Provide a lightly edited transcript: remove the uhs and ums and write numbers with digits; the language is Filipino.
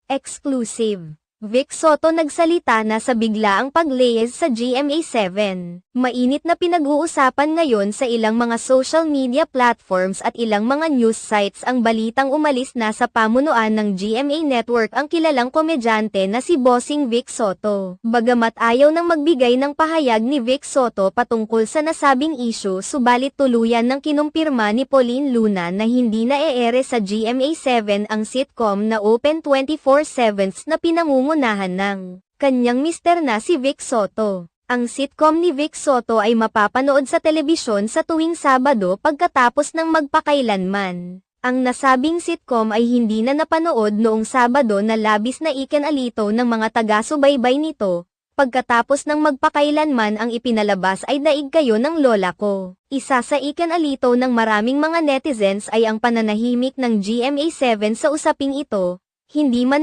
Exclusive. Vic Soto nagsalita na sa biglaang pag-layas sa GMA7. Mainit na pinag-uusapan ngayon sa ilang mga social media platforms at ilang mga news sites ang balitang umalis na sa pamunuan ng GMA Network ang kilalang komedyante na si Bossing Vic Soto. Bagamat ayaw nang magbigay ng pahayag ni Vic Soto patungkol sa nasabing issue, subalit tuluyan ng kinumpirma ni Pauline Luna na hindi na e-ere sa GMA7 ang sitcom na Open 24/7 na pinangungunahan ng kanyang mister na si Vic Soto. Ang sitcom ni Vic Soto ay mapapanood sa telebisyon sa tuwing Sabado pagkatapos ng magpakailanman. Ang nasabing sitcom ay hindi na napanood noong Sabado na labis na ikinalito ng mga taga-subaybay nito. Pagkatapos ng magpakailanman ang ipinalabas ay Daig Kayo ng Lola Ko. Isa sa ikinalito ng maraming mga netizens ay ang pananahimik ng GMA7 sa usaping ito. Hindi man